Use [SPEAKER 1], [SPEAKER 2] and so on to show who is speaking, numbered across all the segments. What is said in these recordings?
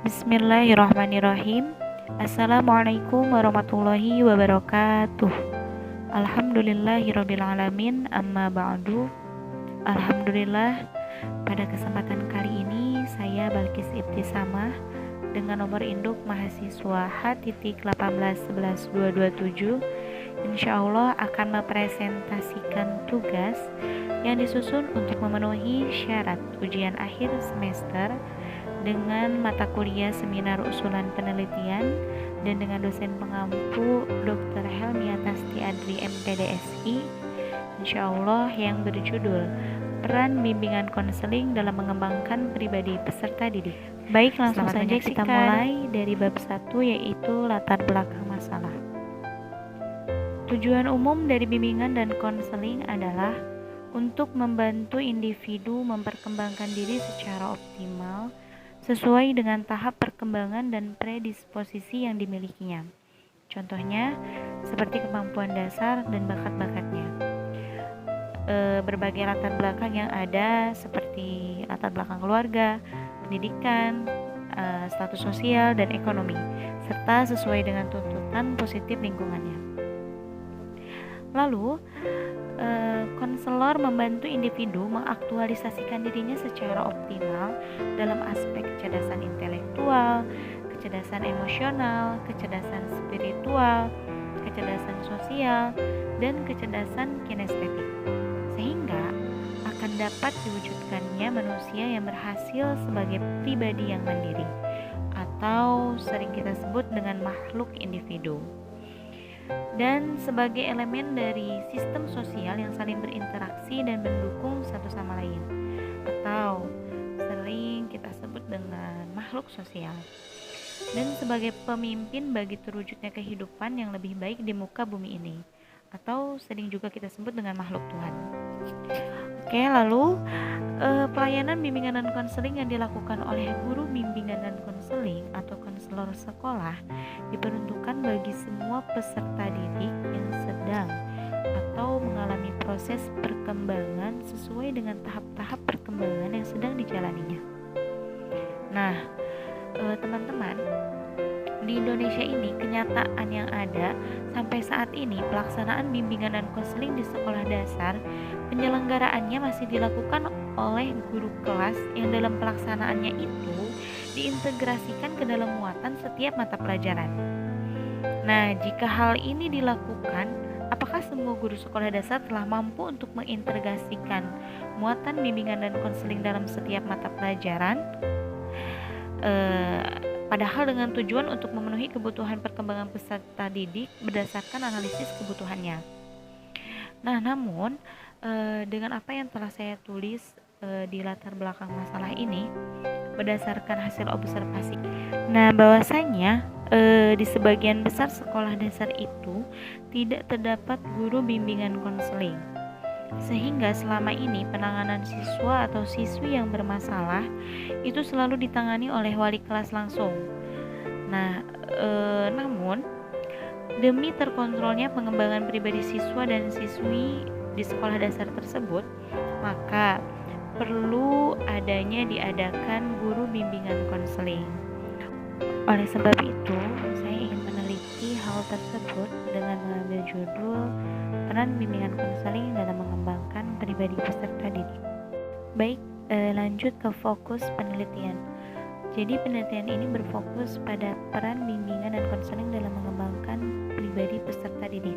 [SPEAKER 1] Bismillahirrahmanirrahim. Assalamualaikum warahmatullahi wabarakatuh. Alhamdulillahirrabbilalamin. Amma ba'du. Alhamdulillah, pada kesempatan kali ini saya Balkis Ibtisamah dengan nomor induk mahasiswa H.1811227 insyaallah akan mempresentasikan tugas yang disusun untuk memenuhi syarat ujian akhir semester dengan mata kuliah seminar usulan penelitian dan dengan dosen pengampu Dr. Helmi Tasti Adri MPDSI insyaallah yang berjudul Peran Bimbingan Konseling dalam Mengembangkan Pribadi Peserta Didik. Baik, langsung saja kita mulai dari bab 1 yaitu latar belakang masalah. Tujuan umum dari bimbingan dan konseling adalah untuk membantu individu memperkembangkan diri secara optimal sesuai dengan tahap perkembangan dan predisposisi yang dimilikinya. Contohnya, seperti kemampuan dasar dan bakat-bakatnya. Berbagai latar belakang yang ada seperti latar belakang keluarga, pendidikan, status sosial, dan ekonomi, serta sesuai dengan tuntutan positif lingkungannya. Lalu, konselor membantu individu mengaktualisasikan dirinya secara optimal dalam aspek kecerdasan intelektual, kecerdasan emosional, kecerdasan spiritual, kecerdasan sosial, dan kecerdasan kinestetik, sehingga akan dapat diwujudkannya manusia yang berhasil sebagai pribadi yang mandiri, atau sering kita sebut dengan makhluk individu, dan sebagai elemen dari sistem sosial yang saling berinteraksi dan mendukung satu sama lain, atau sering kita sebut dengan makhluk sosial, dan sebagai pemimpin bagi terwujudnya kehidupan yang lebih baik di muka bumi ini, atau sering juga kita sebut dengan makhluk Tuhan. Oke, lalu pelayanan bimbingan dan konseling yang dilakukan oleh guru bimbingan dan konseling atau konselor sekolah diperuntukkan bagi semua peserta didik yang sedang atau mengalami proses perkembangan sesuai dengan tahap-tahap perkembangan yang sedang dijalaninya. Nah, teman-teman, di Indonesia ini kenyataan yang ada sampai saat ini pelaksanaan bimbingan dan konseling di sekolah dasar penyelenggaraannya masih dilakukan oleh guru kelas yang dalam pelaksanaannya itu diintegrasikan ke dalam muatan setiap mata pelajaran. Nah, jika hal ini dilakukan, apakah semua guru sekolah dasar telah mampu untuk mengintegrasikan muatan bimbingan dan konseling dalam setiap mata pelajaran? Padahal dengan tujuan untuk memenuhi kebutuhan perkembangan peserta didik berdasarkan analisis kebutuhannya. Nah, namun dengan apa yang telah saya tulis di latar belakang masalah ini berdasarkan hasil observasi. Nah, bahwasanya di sebagian besar sekolah dasar itu tidak terdapat guru bimbingan konseling. Sehingga selama ini penanganan siswa atau siswi yang bermasalah itu selalu ditangani oleh wali kelas langsung. Nah, namun demi terkontrolnya pengembangan pribadi siswa dan siswi di sekolah dasar tersebut, maka perlu adanya diadakan guru bimbingan konseling. Oleh sebab itu, saya ingin meneliti hal tersebut dengan mengambil judul Peran Bimbingan Konseling dalam Mengembangkan Pribadi Peserta Didik. Baik, lanjut ke fokus penelitian. Jadi penelitian ini berfokus pada peran bimbingan dan konseling dalam mengembangkan pribadi peserta didik.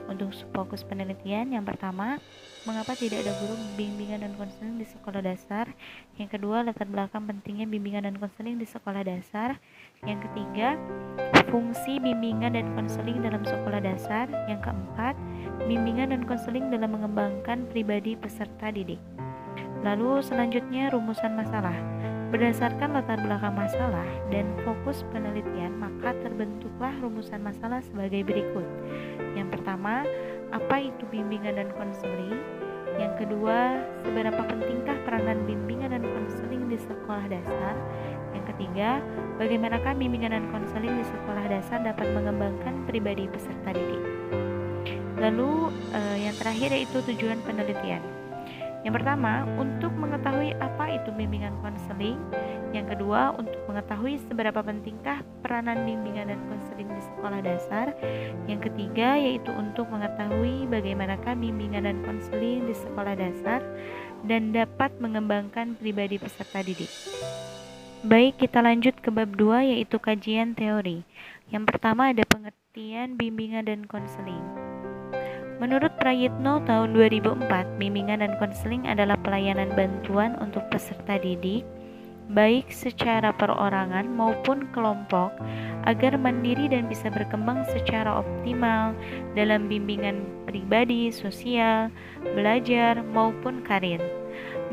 [SPEAKER 1] Untuk fokus penelitian, yang pertama, mengapa tidak ada guru bimbingan dan konseling di sekolah dasar? Yang kedua, latar belakang pentingnya bimbingan dan konseling di sekolah dasar. Yang ketiga, fungsi bimbingan dan konseling dalam sekolah dasar. Yang keempat, bimbingan dan konseling dalam mengembangkan pribadi peserta didik. Lalu selanjutnya, rumusan masalah. Berdasarkan latar belakang masalah dan fokus penelitian, maka terbentuklah rumusan masalah sebagai berikut. Yang pertama, apa itu bimbingan dan konseling? Yang kedua, seberapa pentingkah peranan bimbingan dan konseling di sekolah dasar? Yang ketiga, bagaimanakah bimbingan dan konseling di sekolah dasar dapat mengembangkan pribadi peserta didik? Lalu yang terakhir yaitu tujuan penelitian. Yang pertama, untuk mengetahui apa itu bimbingan konseling. Yang kedua, untuk mengetahui seberapa pentingkah peranan bimbingan dan konseling di sekolah dasar. Yang ketiga, yaitu untuk mengetahui bagaimanakah bimbingan dan konseling di sekolah dasar dan dapat mengembangkan pribadi peserta didik. Baik, kita lanjut ke bab 2, yaitu kajian teori. Yang pertama ada pengertian bimbingan dan konseling. Menurut Prayitno tahun 2004, bimbingan dan konseling adalah pelayanan bantuan untuk peserta didik, baik secara perorangan maupun kelompok, agar mandiri dan bisa berkembang secara optimal dalam bimbingan pribadi, sosial, belajar, maupun karir,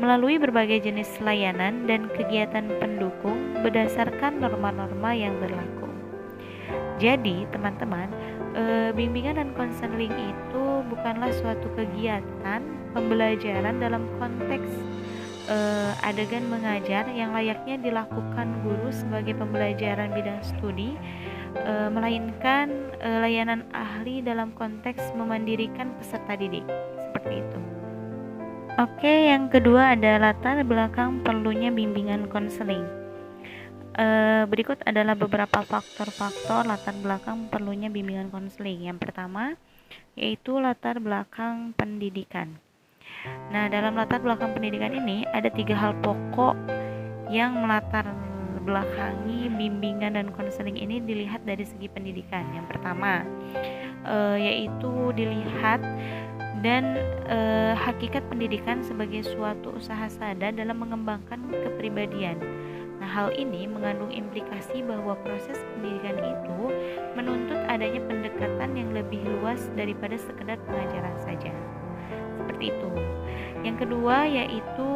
[SPEAKER 1] melalui berbagai jenis layanan dan kegiatan pendukung berdasarkan norma-norma yang berlaku. Jadi, teman-teman, bimbingan dan konseling itu bukanlah suatu kegiatan pembelajaran dalam konteks adegan mengajar yang layaknya dilakukan guru sebagai pembelajaran bidang studi, melainkan layanan ahli dalam konteks memandirikan peserta didik, seperti itu. Oke, yang kedua ada latar belakang perlunya bimbingan konseling. Berikut adalah beberapa faktor-faktor latar belakang perlunya bimbingan konseling. Yang pertama, yaitu latar belakang pendidikan. Nah, dalam latar belakang pendidikan ini ada 3 hal pokok yang melatar belakangi bimbingan dan konseling ini dilihat dari segi pendidikan. Yang pertama, yaitu dilihat dan hakikat pendidikan sebagai suatu usaha sadar dalam mengembangkan kepribadian. Nah, hal ini mengandung implikasi bahwa proses pendidikan itu menuntut adanya pendekatan yang lebih luas daripada sekedar pengajaran saja. Seperti itu. Yang kedua yaitu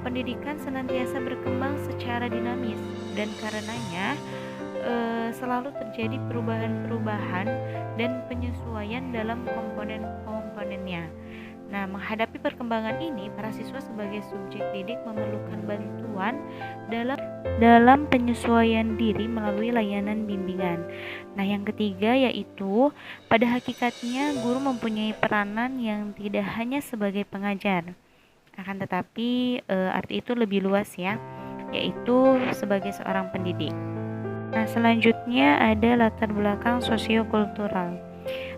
[SPEAKER 1] pendidikan senantiasa berkembang secara dinamis dan karenanya selalu terjadi perubahan-perubahan dan penyesuaian dalam komponen-komponennya. Nah, menghadapi perkembangan ini, para siswa sebagai subjek didik memerlukan bantuan dalam penyesuaian diri melalui layanan bimbingan. Nah, yang ketiga yaitu pada hakikatnya guru mempunyai peranan yang tidak hanya sebagai pengajar, akan tetapi arti itu lebih luas ya, yaitu sebagai seorang pendidik. Nah, selanjutnya ada latar belakang sosiokultural.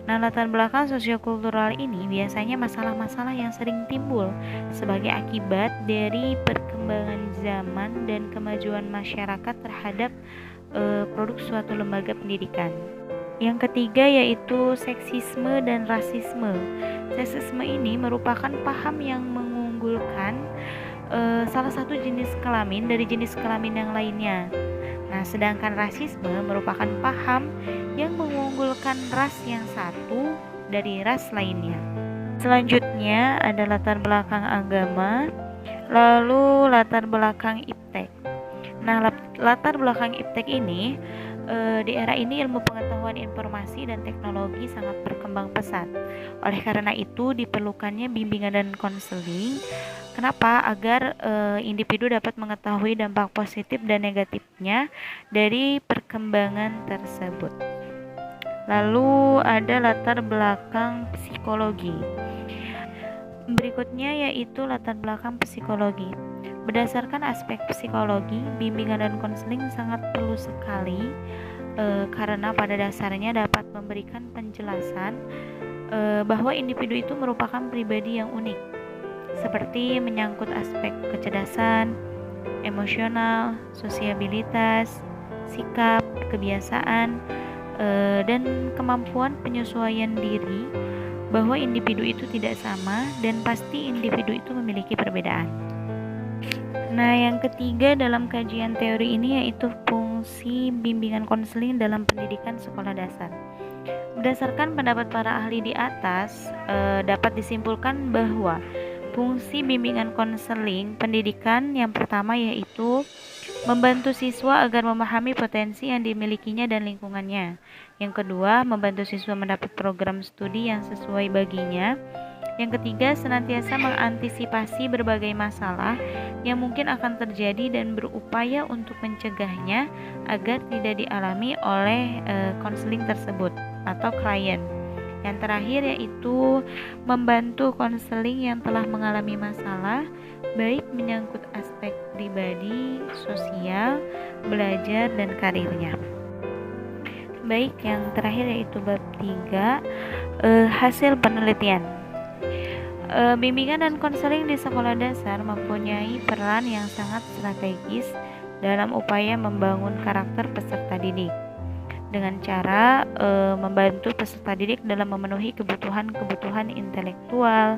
[SPEAKER 1] Nah, latar belakang sosiokultural ini biasanya masalah-masalah yang sering timbul sebagai akibat dari perkembangan zaman dan kemajuan masyarakat terhadap produk suatu lembaga pendidikan. Yang ketiga yaitu seksisme dan rasisme. Seksisme ini merupakan paham yang mengunggulkan salah satu jenis kelamin dari jenis kelamin yang lainnya. Nah, sedangkan rasisme merupakan paham yang mengunggulkan ras yang satu dari ras lainnya. Selanjutnya ada latar belakang agama, lalu latar belakang iptek. Nah, latar belakang iptek ini di era ini ilmu pengetahuan informasi dan teknologi sangat berkembang pesat. Oleh karena itu diperlukannya bimbingan dan konseling. Kenapa? Agar individu dapat mengetahui dampak positif dan negatifnya dari perkembangan tersebut. Lalu ada latar belakang psikologi. Berikutnya yaitu latar belakang psikologi. Berdasarkan aspek psikologi, bimbingan dan konseling sangat perlu sekali karena pada dasarnya dapat memberikan penjelasan bahwa individu itu merupakan pribadi yang unik, seperti menyangkut aspek kecerdasan, emosional, sosiabilitas, sikap, kebiasaan, dan kemampuan penyesuaian diri, bahwa individu itu tidak sama dan pasti individu itu memiliki perbedaan. Nah, yang ketiga dalam kajian teori ini yaitu fungsi bimbingan konseling dalam pendidikan sekolah dasar. Berdasarkan pendapat para ahli di atas, dapat disimpulkan bahwa fungsi bimbingan konseling pendidikan yang pertama yaitu membantu siswa agar memahami potensi yang dimilikinya dan lingkungannya. Yang kedua, membantu siswa mendapat program studi yang sesuai baginya. Yang ketiga, senantiasa mengantisipasi berbagai masalah yang mungkin akan terjadi dan berupaya untuk mencegahnya agar tidak dialami oleh konseling tersebut atau klien. Yang terakhir yaitu membantu konseling yang telah mengalami masalah, baik menyangkut aspek pribadi, sosial, belajar, dan karirnya. Baik, yang terakhir yaitu bab 3, hasil penelitian. Bimbingan dan konseling di sekolah dasar mempunyai peran yang sangat strategis dalam upaya membangun karakter peserta didik dengan cara membantu peserta didik dalam memenuhi kebutuhan-kebutuhan intelektual,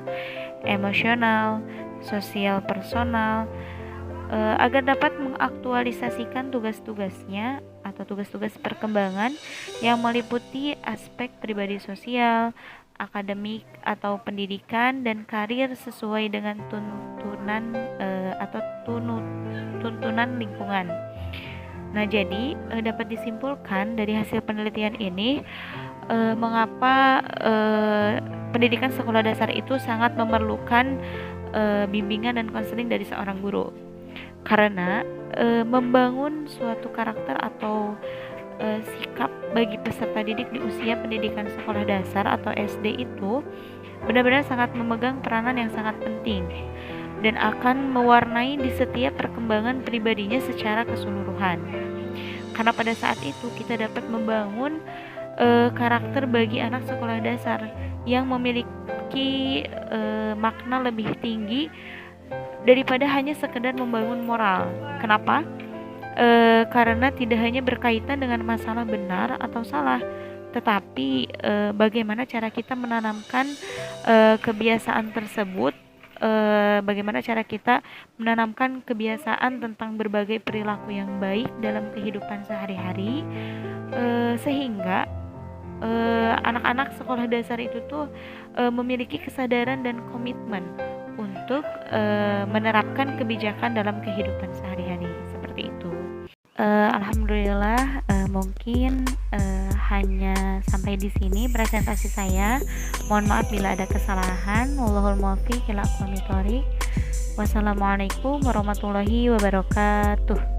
[SPEAKER 1] emosional, sosial personal, agar dapat mengaktualisasikan tugas-tugasnya atau tugas-tugas perkembangan yang meliputi aspek pribadi sosial, akademik atau pendidikan dan karir sesuai dengan tuntunan lingkungan. Nah, jadi dapat disimpulkan dari hasil penelitian ini mengapa pendidikan sekolah dasar itu sangat memerlukan bimbingan dan konseling dari seorang guru. Karena membangun suatu karakter atau sikap bagi peserta didik di usia pendidikan sekolah dasar atau SD itu benar-benar sangat memegang peranan yang sangat penting dan akan mewarnai di setiap perkembangan pribadinya secara keseluruhan. Karena pada saat itu kita dapat membangun karakter bagi anak sekolah dasar yang memiliki makna lebih tinggi daripada hanya sekedar membangun moral. Kenapa? Karena tidak hanya berkaitan dengan masalah benar atau salah, tetapi bagaimana cara kita menanamkan kebiasaan tersebut, bagaimana cara kita menanamkan kebiasaan tentang berbagai perilaku yang baik dalam kehidupan sehari-hari, sehingga anak-anak sekolah dasar itu tuh memiliki kesadaran dan komitmen untuk menerapkan kebijakan dalam kehidupan sehari-hari seperti itu. Alhamdulillah, mungkin hanya sampai di sini presentasi saya. Mohon maaf bila ada kesalahan. Wallahul muwaffiq ila aqwamit thoriq. Wassalamualaikum warahmatullahi wabarakatuh.